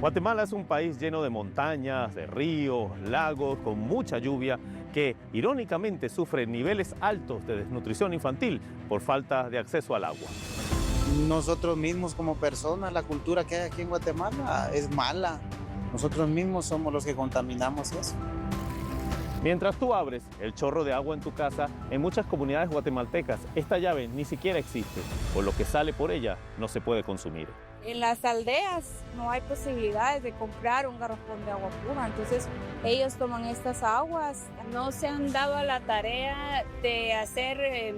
Guatemala es un país lleno de montañas, de ríos, lagos, con mucha lluvia, que irónicamente sufre niveles altos de desnutrición infantil por falta de acceso al agua. Nosotros mismos como personas, la cultura que hay aquí en Guatemala es mala. Nosotros mismos somos los que contaminamos eso. Mientras tú abres el chorro de agua en tu casa, en muchas comunidades guatemaltecas esta llave ni siquiera existe, por lo que sale por ella no se puede consumir. En las aldeas no hay posibilidades de comprar un garrafón de agua pura, entonces ellos toman estas aguas. No se han dado a la tarea de hacer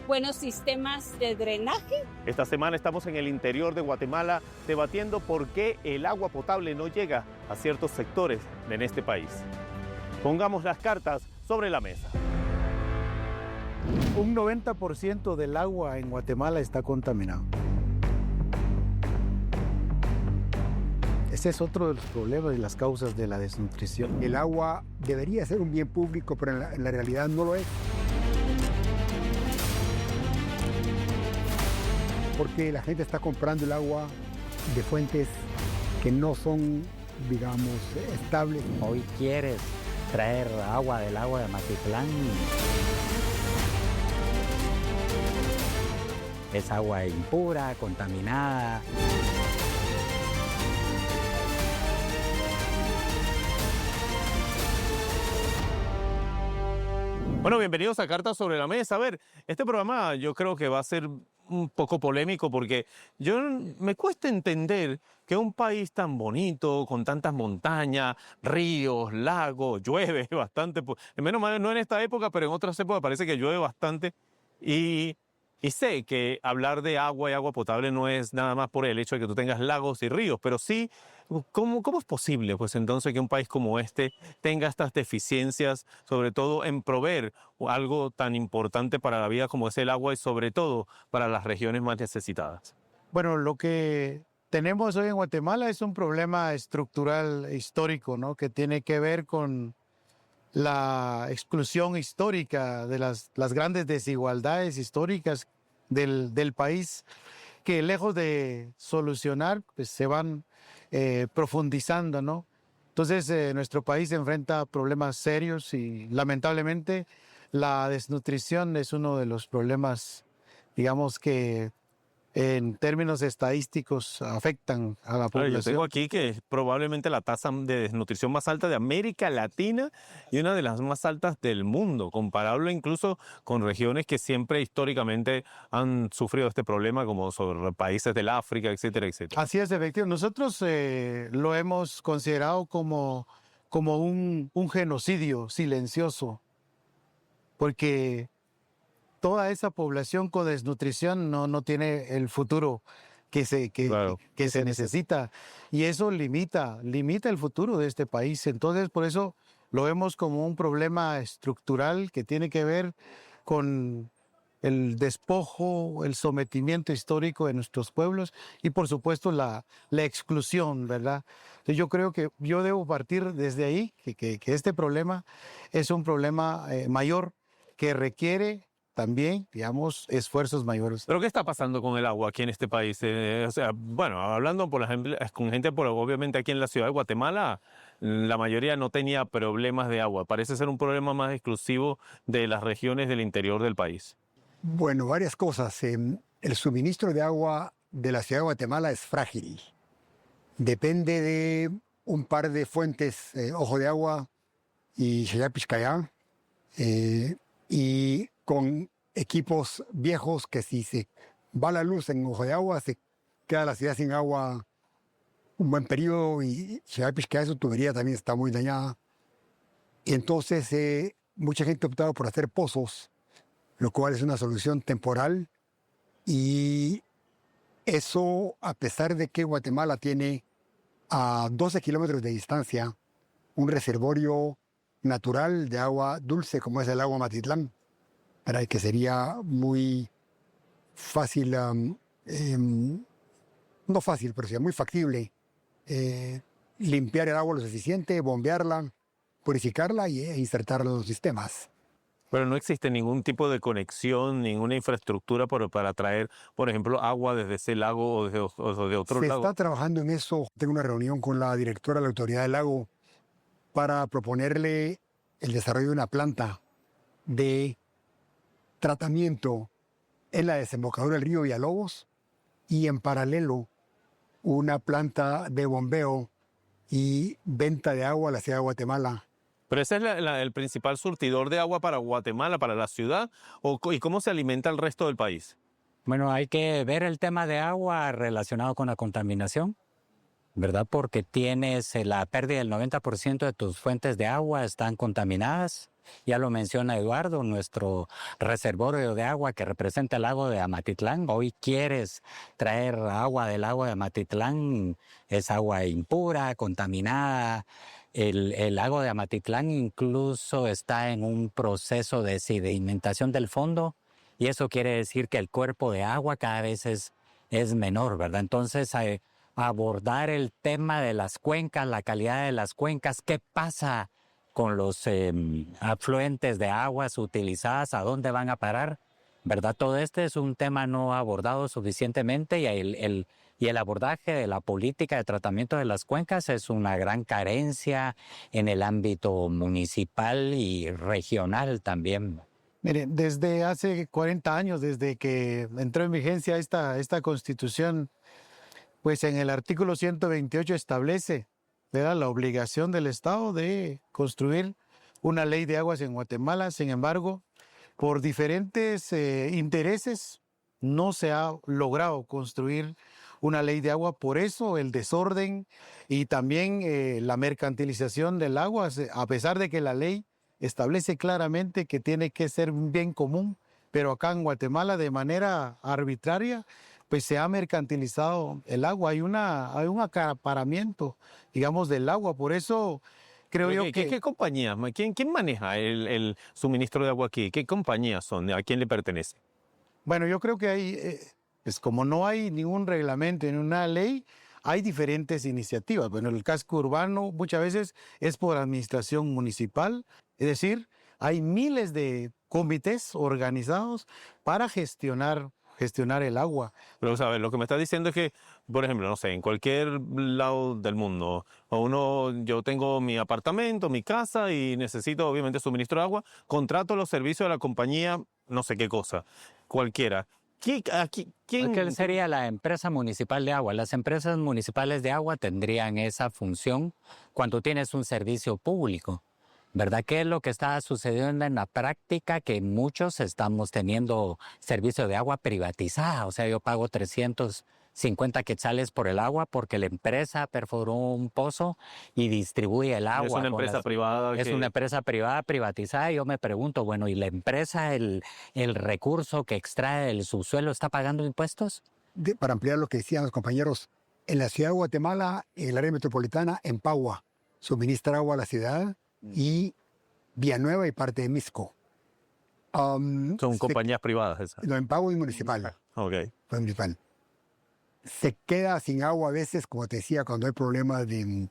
buenos sistemas de drenaje. Esta semana estamos en el interior de Guatemala debatiendo por qué el agua potable no llega a ciertos sectores en este país. Pongamos las cartas sobre la mesa. Un 90% del agua en Guatemala está contaminado. Ese es otro de los problemas y las causas de la desnutrición. El agua debería ser un bien público, pero en la realidad no lo es. Porque la gente está comprando el agua de fuentes que no son, digamos, estables. Hoy quieres traer agua del agua de Matitlán. Es agua impura, contaminada. Bueno, bienvenidos a Cartas sobre la Mesa. A ver, este programa yo creo que va a ser un poco polémico porque me cuesta entender que un país tan bonito, con tantas montañas, ríos, lagos, llueve bastante, menos mal no en esta época, pero en otras épocas parece que llueve bastante y sé que hablar de agua y agua potable no es nada más por el hecho de que tú tengas lagos y ríos, pero sí, ¿cómo es posible pues entonces que un país como este tenga estas deficiencias, sobre todo en proveer algo tan importante para la vida como es el agua y sobre todo para las regiones más necesitadas? Bueno, lo que tenemos hoy en Guatemala es un problema estructural histórico, ¿no? Que tiene que ver con la exclusión histórica de las grandes desigualdades históricas del país, que lejos de solucionar, pues se van profundizando, ¿no? Entonces, nuestro país enfrenta problemas serios y lamentablemente la desnutrición es uno de los problemas, digamos, que en términos estadísticos afectan a la población. Yo tengo aquí que es probablemente la tasa de desnutrición más alta de América Latina y una de las más altas del mundo, comparable incluso con regiones que siempre históricamente han sufrido este problema, como sobre países del África, etcétera, etcétera. Así es, efectivamente. Nosotros lo hemos considerado como un genocidio silencioso, porque toda esa población con desnutrición no tiene el futuro que se necesita. Y eso limita el futuro de este país. Entonces, por eso lo vemos como un problema estructural que tiene que ver con el despojo, el sometimiento histórico de nuestros pueblos y, por supuesto, la exclusión, ¿verdad? Entonces, yo creo que yo debo partir desde ahí, que este problema es un problema mayor que requiere también, digamos, esfuerzos mayores. ¿Pero qué está pasando con el agua aquí en este país? O sea, bueno, hablando por ejemplo, con gente, obviamente aquí en la ciudad de Guatemala, la mayoría no tenía problemas de agua. Parece ser un problema más exclusivo de las regiones del interior del país. Bueno, varias cosas. El suministro de agua de la ciudad de Guatemala es frágil. Depende de un par de fuentes, Ojo de Agua y Xayapixcayá, y con equipos viejos que si se va la luz en Ojo de Agua, se queda la ciudad sin agua un buen periodo y Xayapixcayá, su tubería también está muy dañada. Y entonces mucha gente ha optado por hacer pozos, lo cual es una solución temporal. Y eso, a pesar de que Guatemala tiene a 12 kilómetros de distancia un reservorio natural de agua dulce como es el agua Matitlán, para que sería muy fácil, no fácil, pero sería muy factible limpiar el agua lo suficiente, bombearla, purificarla e insertarla en los sistemas. Pero no existe ningún tipo de conexión, ninguna infraestructura para traer, por ejemplo, agua desde ese lago o de otro Se lago. está trabajando en eso. Tengo una reunión con la directora de la Autoridad del Lago para proponerle el desarrollo de una planta de tratamiento en la desembocadura del río Villalobos y en paralelo una planta de bombeo y venta de agua a la ciudad de Guatemala. Pero ese es el principal surtidor de agua para Guatemala, para la ciudad, ¿y cómo se alimenta el resto del país? Bueno, hay que ver el tema de agua relacionado con la contaminación, ¿verdad? Porque tienes la pérdida del 90% de tus fuentes de agua están contaminadas. Ya lo menciona Eduardo, nuestro reservorio de agua que representa el lago de Amatitlán. Hoy quieres traer agua del lago de Amatitlán, es agua impura, contaminada. El lago de Amatitlán incluso está en un proceso de sedimentación del fondo y eso quiere decir que el cuerpo de agua cada vez es menor, ¿verdad? Entonces, abordar el tema de las cuencas, la calidad de las cuencas, qué pasa con los afluentes de aguas utilizadas, a dónde van a parar, ¿verdad? Todo este es un tema no abordado suficientemente y el abordaje de la política de tratamiento de las cuencas es una gran carencia en el ámbito municipal y regional también. Mire, desde hace 40 años, desde que entró en vigencia esta Constitución, pues en el artículo 128 establece, ¿verdad?, la obligación del Estado de construir una ley de aguas en Guatemala. Sin embargo, por diferentes intereses, no se ha logrado construir una ley de agua. Por eso el desorden y también la mercantilización del agua, a pesar de que la ley establece claramente que tiene que ser un bien común, pero acá en Guatemala de manera arbitraria pues se ha mercantilizado el agua. Hay un acaparamiento, digamos, del agua. Por eso creo yo que... ¿Qué compañías? ¿Quién maneja el suministro de agua aquí? ¿Qué compañías son? ¿A quién le pertenece? Bueno, yo creo que hay, pues como no hay ningún reglamento en una ley, hay diferentes iniciativas. Bueno, el casco urbano muchas veces es por administración municipal, es decir, hay miles de comités organizados para gestionar el agua. Pero, ¿sabes? Lo que me estás diciendo es que, por ejemplo, no sé, en cualquier lado del mundo, yo tengo mi apartamento, mi casa y necesito obviamente suministro de agua, contrato los servicios de la compañía, no sé qué cosa, cualquiera. ¿Quién? ¿Qué sería la empresa municipal de agua? Las empresas municipales de agua tendrían esa función cuando tienes un servicio público, ¿verdad? ¿Qué es lo que está sucediendo en la práctica? Que muchos estamos teniendo servicio de agua privatizada. O sea, yo pago 350 quetzales por el agua porque la empresa perforó un pozo y distribuye el agua. Es una empresa privada. Es una empresa privada privatizada y yo me pregunto, bueno, ¿y la empresa, el recurso que extrae del subsuelo, está pagando impuestos? Para ampliar lo que decían los compañeros, en la ciudad de Guatemala, en el área metropolitana, Empagua suministra agua a la ciudad y Villanueva y parte de Misco. Son compañías privadas esas. Lo Empagua y municipal. Ok. Municipal. Se queda sin agua a veces, como te decía, cuando hay problemas en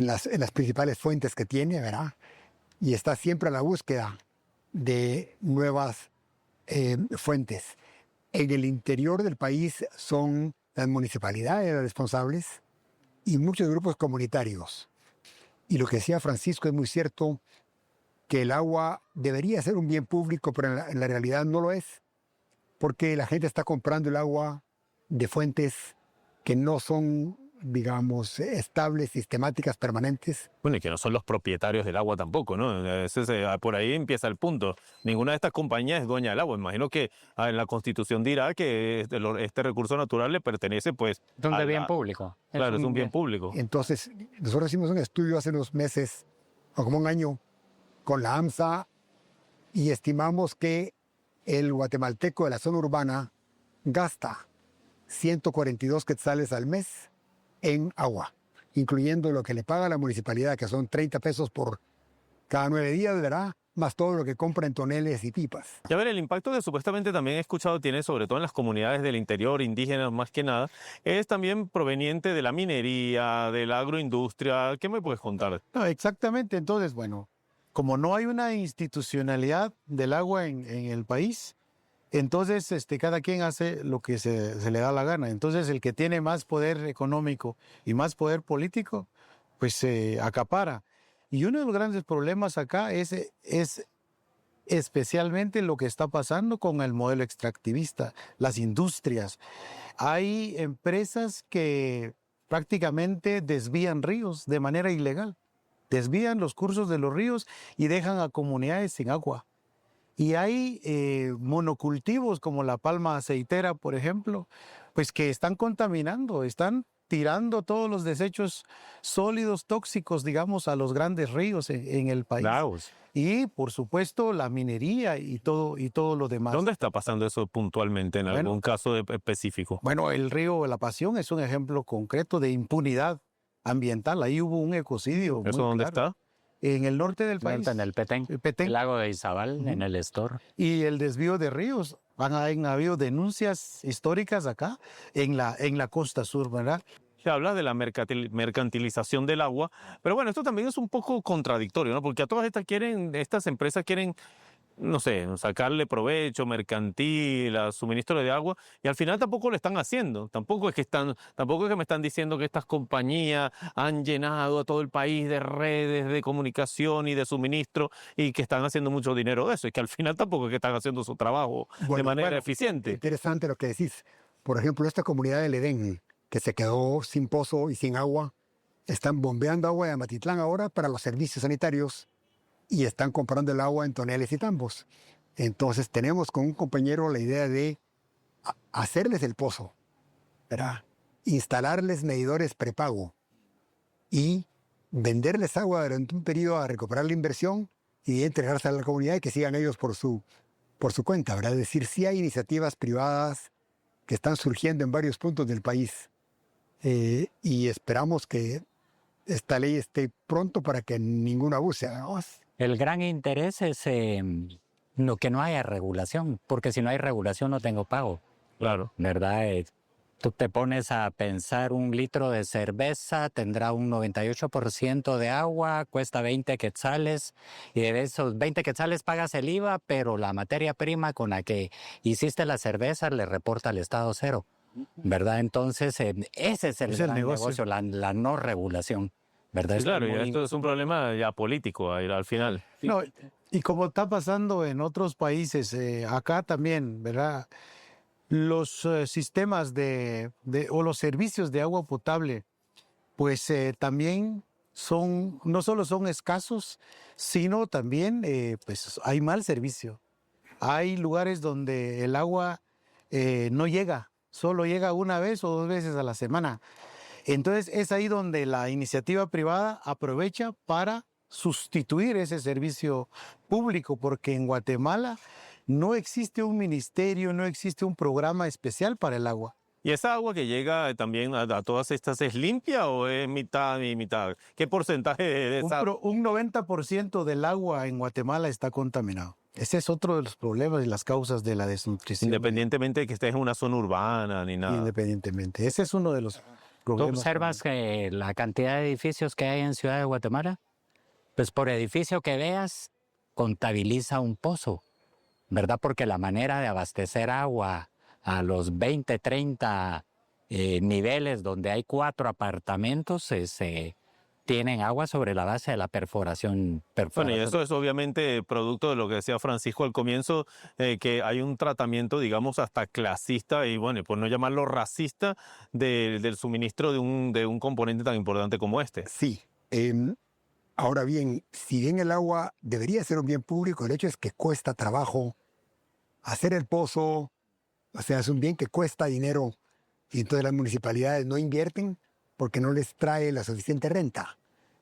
las principales fuentes que tiene, ¿verdad? Y está siempre a la búsqueda de nuevas fuentes. En el interior del país son las municipalidades las responsables y muchos grupos comunitarios. Y lo que decía Francisco es muy cierto, que el agua debería ser un bien público, pero en la realidad no lo es, porque la gente está comprando el agua de fuentes que no son, digamos, estables, sistemáticas, permanentes. Bueno, y que no son los propietarios del agua tampoco, ¿no? Por ahí empieza el punto. Ninguna de estas compañías es dueña del agua. Imagino que en la Constitución dirá que este recurso natural le pertenece, pues... Es un bien público. Claro, es un bien público. Entonces, nosotros hicimos un estudio hace unos meses, o como un año, con la AMSA, y estimamos que el guatemalteco de la zona urbana gasta 142 quetzales al mes en agua, incluyendo lo que le paga la municipalidad, que son 30 pesos por cada 9 días, ¿verdad? Más todo lo que compra en toneles y pipas. Y a ver, el impacto que supuestamente también he escuchado tiene, sobre todo en las comunidades del interior, indígenas más que nada, es también proveniente de la minería, de la agroindustria. ¿Qué me puedes contar? No, exactamente. Entonces, bueno, como no hay una institucionalidad del agua en el país, entonces cada quien hace lo que se le da la gana. Entonces el que tiene más poder económico y más poder político, pues se acapara. Y uno de los grandes problemas acá es especialmente lo que está pasando con el modelo extractivista, las industrias. Hay empresas que prácticamente desvían ríos de manera ilegal, desvían los cursos de los ríos y dejan a comunidades sin agua. Y hay monocultivos como la palma aceitera, por ejemplo, pues que están contaminando, están tirando todos los desechos sólidos tóxicos, digamos, a los grandes ríos en el país. Lagos. Y, por supuesto, la minería y todo lo demás. ¿Dónde está pasando eso puntualmente en algún caso específico? Bueno, el río La Pasión es un ejemplo concreto de impunidad ambiental. Ahí hubo un ecocidio. ¿Eso muy dónde claro. está? En el norte del país. En el Petén, Petén. el lago de Izabal, en el Estor. Y el desvío de ríos. Han habido denuncias históricas acá en la costa sur, ¿verdad? Se habla de la mercantilización del agua, pero bueno, esto también es un poco contradictorio, ¿no? Porque a todas estas empresas quieren, no sé, sacarle provecho mercantil a suministro de agua y al final tampoco lo están haciendo. Tampoco es que me están diciendo que estas compañías han llenado a todo el país de redes de comunicación y de suministro y que están haciendo mucho dinero de eso. Es que al final tampoco es que están haciendo su trabajo de manera eficiente. Interesante lo que decís. Por ejemplo, esta comunidad del Edén, que se quedó sin pozo y sin agua, están bombeando agua de Amatitlán ahora para los servicios sanitarios y están comprando el agua en toneles y tambos. Entonces tenemos con un compañero la idea de hacerles el pozo, ¿verdad? Instalarles medidores prepago y venderles agua durante un periodo a recuperar la inversión y entregarse a la comunidad y que sigan ellos por su cuenta, ¿verdad? Es decir, sí hay iniciativas privadas que están surgiendo en varios puntos del país. Y esperamos que esta ley esté pronto para que ninguno abuse. ¿No? El gran interés es que no haya regulación, porque si no hay regulación no tengo pago. Claro. ¿Verdad? Tú te pones a pensar, un litro de cerveza tendrá un 98% de agua, cuesta 20 quetzales, y de esos 20 quetzales pagas el IVA, pero la materia prima con la que hiciste la cerveza le reporta al Estado cero. ¿Verdad? Entonces, ese es el gran negocio, la no regulación, ¿verdad? Sí, claro, y esto es un problema ya político al final. No, y como está pasando en otros países, acá también, ¿verdad? Los sistemas o los servicios de agua potable, pues también no solo son escasos, sino también pues hay mal servicio. Hay lugares donde el agua no llega. Solo llega una vez o 2 veces a la semana. Entonces es ahí donde la iniciativa privada aprovecha para sustituir ese servicio público, porque en Guatemala no existe un ministerio, no existe un programa especial para el agua. ¿Y esa agua que llega también a todas estas es limpia o es mitad y mitad? ¿Qué porcentaje de esa? Un 90% del agua en Guatemala está contaminado. Ese es otro de los problemas y las causas de la desnutrición. Independientemente de que estés en una zona urbana ni nada. Independientemente. Ese es uno de los problemas. ¿Tú observas que la cantidad de edificios que hay en Ciudad de Guatemala? Pues por edificio que veas, contabiliza un pozo, ¿verdad? Porque la manera de abastecer agua a los 20, 30 niveles donde hay 4 apartamentos tienen agua sobre la base de la perforación. Bueno, y eso es obviamente producto de lo que decía Francisco al comienzo, que hay un tratamiento, digamos, hasta clasista y, bueno, por no llamarlo racista, del suministro de un componente tan importante como este. Sí. Ahora bien, si bien el agua debería ser un bien público, el hecho es que cuesta trabajo hacer el pozo, o sea, es un bien que cuesta dinero y entonces las municipalidades no invierten porque no les trae la suficiente renta.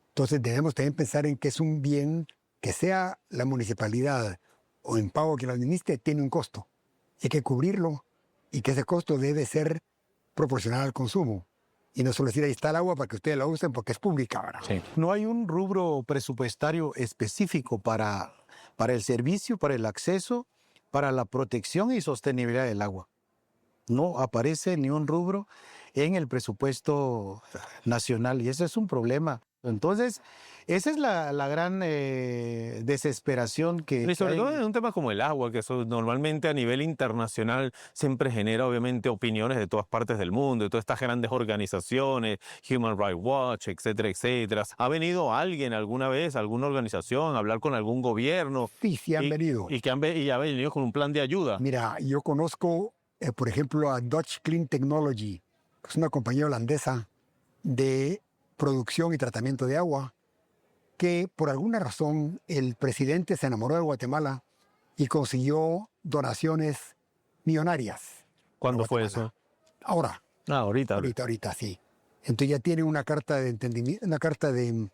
Entonces debemos también pensar en que es un bien que sea la municipalidad o en pago que lo administre, tiene un costo. Hay que cubrirlo y que ese costo debe ser proporcional al consumo. Y no solo decir, ahí está el agua para que ustedes la usen porque es pública, ¿verdad? Sí. No hay un rubro presupuestario específico para el servicio, para el acceso, para la protección y sostenibilidad del agua. No aparece ni un rubro en el presupuesto nacional y ese es un problema. Entonces, esa es la gran desesperación que Y sobre hay. todo en un tema como el agua, que eso normalmente a nivel internacional siempre genera obviamente opiniones de todas partes del mundo, de todas estas grandes organizaciones, Human Rights Watch, etcétera, etcétera. ¿Ha venido alguien alguna vez, alguna organización, a hablar con algún gobierno? Sí han y, venido. y y ha venido con un plan de ayuda. Mira, yo conozco, por ejemplo, a Dutch Clean Technology, que es una compañía holandesa de producción y tratamiento de agua, que por alguna razón el presidente se enamoró de Guatemala y consiguió donaciones millonarias. ¿Cuándo a fue Guatemala. eso? Ahora, Ahorita. ahorita, sí. Entonces ya tiene una carta de entendimiento, una carta de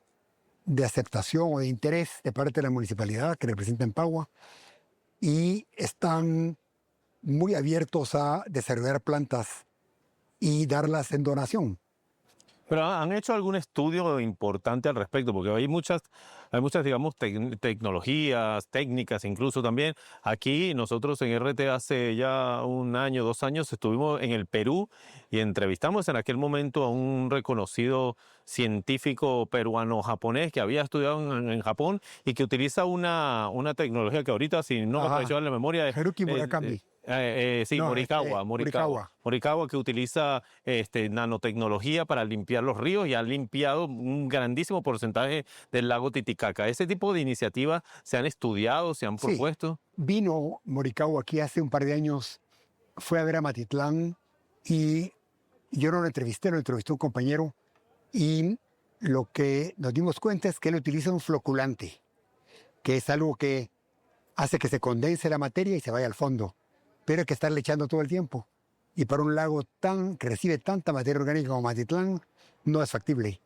aceptación o de interés de parte de la municipalidad que representa en Pagua, y están muy abiertos a desarrollar plantas y darlas en donación. Pero ¿han hecho algún estudio importante al respecto? Porque hay muchas digamos, tecnologías, técnicas incluso también. Aquí nosotros en RT hace ya 1 año, 2 años estuvimos en el Perú y entrevistamos en aquel momento a un reconocido científico peruano-japonés que había estudiado en Japón y que utiliza una tecnología que ahorita, si no me Ajá. falla la memoria... Haruki Murakami. Sí, No, Morikawa, Morikawa. Morikawa, que utiliza nanotecnología para limpiar los ríos y ha limpiado un grandísimo porcentaje del lago Titicaca. ¿Ese tipo de iniciativas se han estudiado, se han Sí. propuesto? Vino Morikawa aquí hace un par de años, fue a ver a Matitlán y yo no lo entrevisté un compañero, y lo que nos dimos cuenta es que él utiliza un floculante, que es algo que hace que se condense la materia y se vaya al fondo, pero hay que estarle echando todo el tiempo. Y para un lago que recibe tanta materia orgánica como Matitlán, no es factible,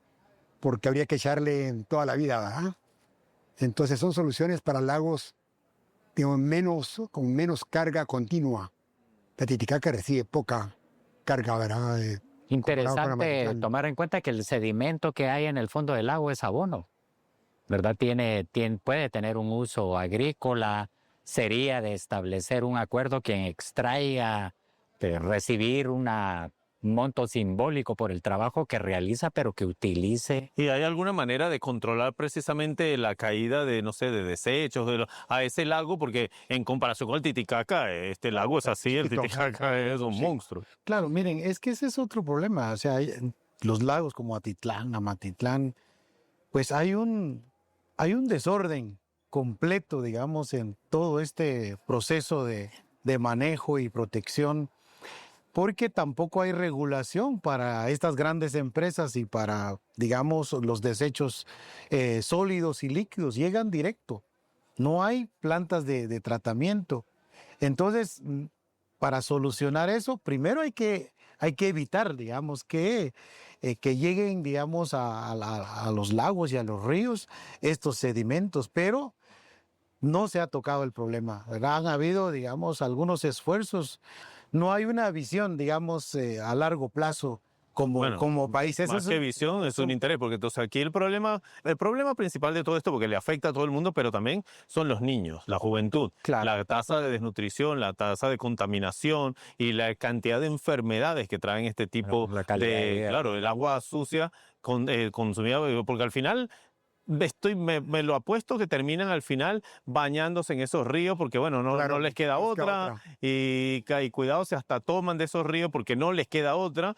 porque habría que echarle toda la vida, ¿verdad? Entonces son soluciones para lagos, digamos, con menos carga continua. La Titicaca recibe poca carga, ¿verdad? Comparado con la Interesante Matitlán. tomar en cuenta que el sedimento que hay en el fondo del lago es abono, ¿verdad? Puede tener un uso agrícola, sería de establecer un acuerdo quien extraiga, de recibir un monto simbólico por el trabajo que realiza, pero que utilice. ¿Y hay alguna manera de controlar precisamente la caída de, no sé, de desechos a ese lago? Porque en comparación con el Titicaca, este lago es así, el chiquito. Titicaca es un monstruo. Claro, miren, es que ese es otro problema. O sea, los lagos como Amatitlán, pues hay un desorden completo, digamos, en todo este proceso de manejo y protección, porque tampoco hay regulación para estas grandes empresas y para, digamos, los desechos sólidos y líquidos. Llegan directo. No hay plantas de tratamiento. Entonces, para solucionar eso, primero hay que evitar, digamos, que lleguen, digamos, a los lagos y a los ríos estos sedimentos, pero no se ha tocado el problema, ¿verdad? Han habido, digamos, algunos esfuerzos. No hay una visión, digamos, a largo plazo como país. Eso Más que visión, es un interés, porque entonces aquí el problema principal de todo esto, porque le afecta a todo el mundo, pero también son los niños, la juventud, Claro. la tasa de desnutrición, la tasa de contaminación y la cantidad de enfermedades que traen este tipo La calidad de vida. claro, el agua sucia consumida, porque al final me lo apuesto que terminan al final bañándose en esos ríos porque, bueno, Claro, no les queda les queda otra. otra. Y cuidado, se hasta toman de esos ríos porque no les queda otra.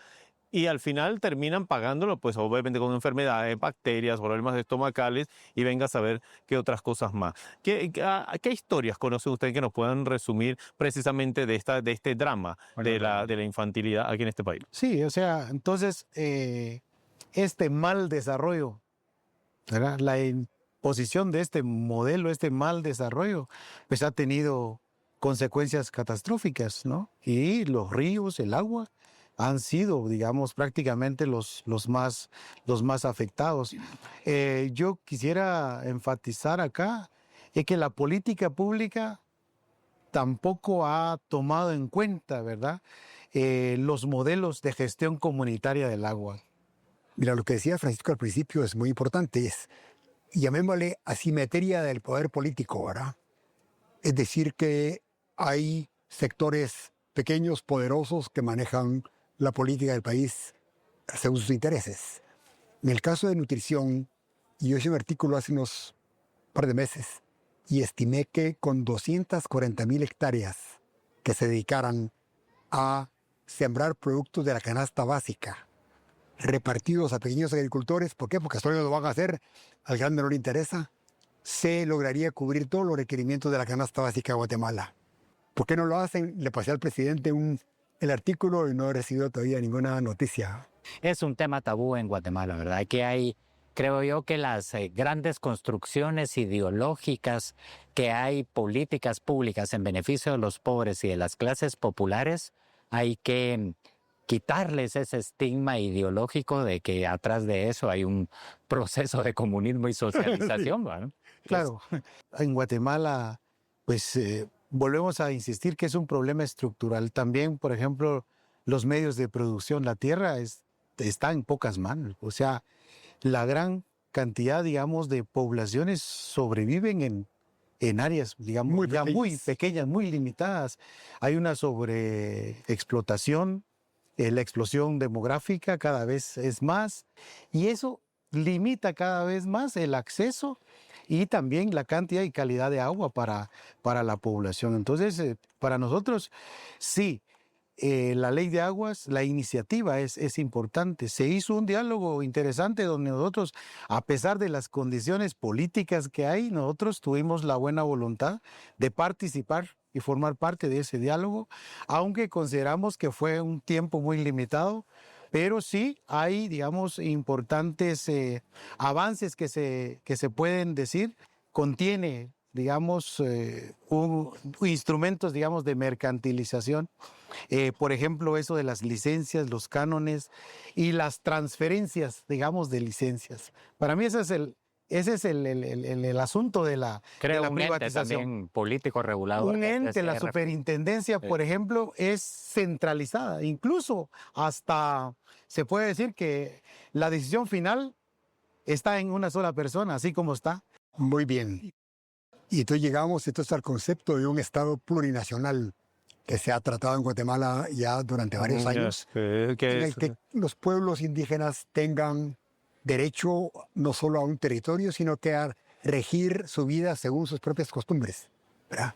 Y al final terminan pagándolo, pues obviamente con enfermedades, bacterias, problemas estomacales y venga a saber qué otras cosas más. ¿Qué historias conoce usted que nos puedan resumir precisamente de este drama de la infantilidad aquí en este país? Sí, o sea, entonces, este mal desarrollo, ¿verdad? La imposición de este modelo, este mal desarrollo, pues ha tenido consecuencias catastróficas, ¿no? Y los ríos, el agua, han sido, digamos, prácticamente los más afectados. Yo quisiera enfatizar acá que la política pública tampoco ha tomado en cuenta, ¿verdad?, los modelos de gestión comunitaria del agua. Mira, lo que decía Francisco al principio es muy importante, es, llamémosle asimetría del poder político, ¿verdad? Es decir, que hay sectores pequeños, poderosos, que manejan la política del país según sus intereses. En el caso de nutrición, y yo hice un artículo hace unos par de meses y estimé que con 240,000 hectáreas que se dedicaran a sembrar productos de la canasta básica, repartidos a pequeños agricultores, ¿por qué? Porque solo lo van a hacer, al grande no le interesa, se lograría cubrir todos los requerimientos de la canasta básica de Guatemala. ¿Por qué no lo hacen? Le pasé al presidente el artículo y no he recibido todavía ninguna noticia. Es un tema tabú en Guatemala, ¿verdad? Aquí hay, creo yo, que las grandes construcciones ideológicas, que hay políticas públicas en beneficio de los pobres y de las clases populares, hay que quitarles ese estigma ideológico de que atrás de eso hay un proceso de comunismo y socialización, ¿verdad? Claro, en Guatemala, pues volvemos a insistir que es un problema estructural. También, por ejemplo, los medios de producción, la tierra está en pocas manos. O sea, la gran cantidad, digamos, de poblaciones sobreviven en áreas, digamos, Muy ya muy pequeñas. pequeñas, muy limitadas. Hay una sobreexplotación, la explosión demográfica cada vez es más, y eso limita cada vez más el acceso y también la cantidad y calidad de agua para la población. Entonces, para nosotros, sí, la ley de aguas, la iniciativa es importante. Se hizo un diálogo interesante donde nosotros, a pesar de las condiciones políticas que hay, nosotros tuvimos la buena voluntad de participar y formar parte de ese diálogo, aunque consideramos que fue un tiempo muy limitado, pero sí hay, digamos, importantes avances que se pueden decir. Contiene, digamos, instrumentos, digamos, de mercantilización. Por ejemplo, eso de las licencias, los cánones y las transferencias, digamos, de licencias. Para mí ese es el asunto de la Un ente privatización. también político regulador. Un que ente, la SRF. superintendencia, por ejemplo, es centralizada. Incluso hasta se puede decir que la decisión final está en una sola persona, así como está. Muy bien. Y entonces llegamos al concepto de un Estado plurinacional que se ha tratado en Guatemala ya durante varios años, en el que los pueblos indígenas tengan derecho no solo a un territorio, sino que a regir su vida según sus propias costumbres, ¿verdad?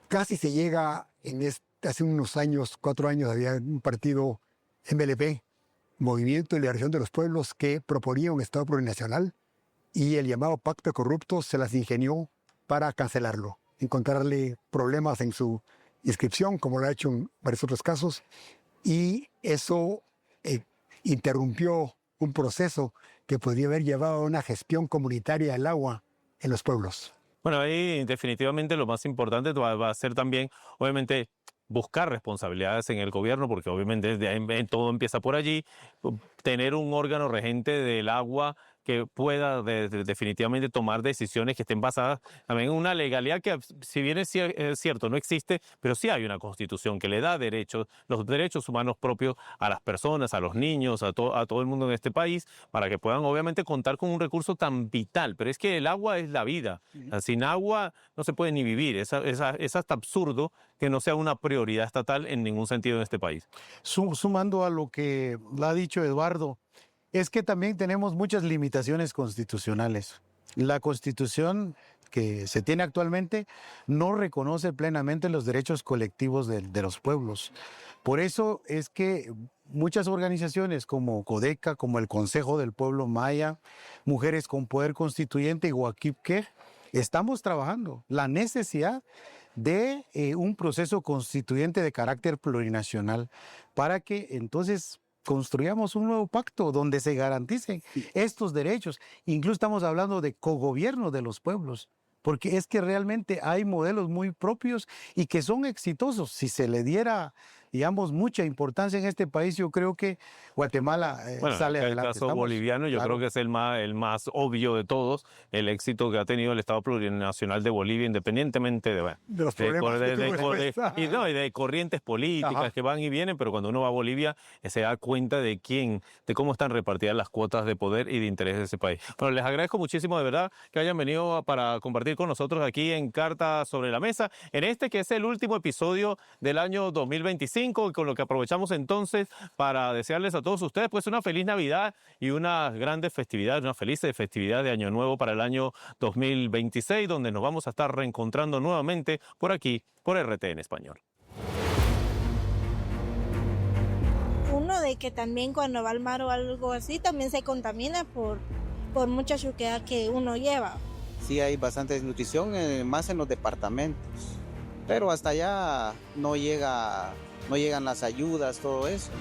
Casi se llega, hace unos años, 4 años, había un partido MLP, Movimiento de Liberación de los Pueblos, que proponía un Estado plurinacional y el llamado Pacto de Corruptos se las ingenió para cancelarlo, encontrarle problemas en su inscripción, como lo ha hecho en varios otros casos, y eso interrumpió un proceso que podría haber llevado a una gestión comunitaria del agua en los pueblos. Bueno, ahí definitivamente lo más importante va a ser también, obviamente, buscar responsabilidades en el gobierno, porque obviamente todo empieza por allí, tener un órgano regente del agua que pueda definitivamente tomar decisiones que estén basadas también en una legalidad que, si bien es cierto, no existe, pero sí hay una constitución que le da derechos, los derechos humanos propios a las personas, a los niños, a todo el mundo en este país, para que puedan obviamente contar con un recurso tan vital. Pero es que el agua es la vida. Sin agua no se puede ni vivir. Es hasta absurdo que no sea una prioridad estatal en ningún sentido en este país. Sumando a lo que ha dicho Eduardo, es que también tenemos muchas limitaciones constitucionales. La Constitución que se tiene actualmente no reconoce plenamente los derechos colectivos de los pueblos. Por eso es que muchas organizaciones como CODECA, como el Consejo del Pueblo Maya, Mujeres con Poder Constituyente y Huaquipque, estamos trabajando la necesidad de un proceso constituyente de carácter plurinacional para que entonces construyamos un nuevo pacto donde se garanticen estos derechos. Incluso estamos hablando de cogobierno de los pueblos, porque es que realmente hay modelos muy propios y que son exitosos. Si se le diera, digamos, mucha importancia en este país, yo creo que Guatemala sale adelante. El caso boliviano yo creo que es el más obvio de todos, el éxito que ha tenido el Estado Plurinacional de Bolivia, independientemente de los problemas de corrientes políticas que van y vienen, pero cuando uno va a Bolivia se da cuenta de cómo están repartidas las cuotas de poder y de interés de ese país. Bueno, les agradezco muchísimo de verdad que hayan venido para compartir con nosotros aquí en Carta sobre la Mesa, en este que es el último episodio del año 2025. 25, con lo que aprovechamos entonces para desearles a todos ustedes pues una feliz Navidad y unas grandes festividades, una feliz festividad de Año Nuevo para el año 2026, donde nos vamos a estar reencontrando nuevamente por aquí, por RT en Español. Uno de que también cuando va al mar o algo así también se contamina por mucha suciedad que uno lleva. Sí hay bastante desnutrición, más en los departamentos, pero hasta allá no llegan las ayudas, todo eso.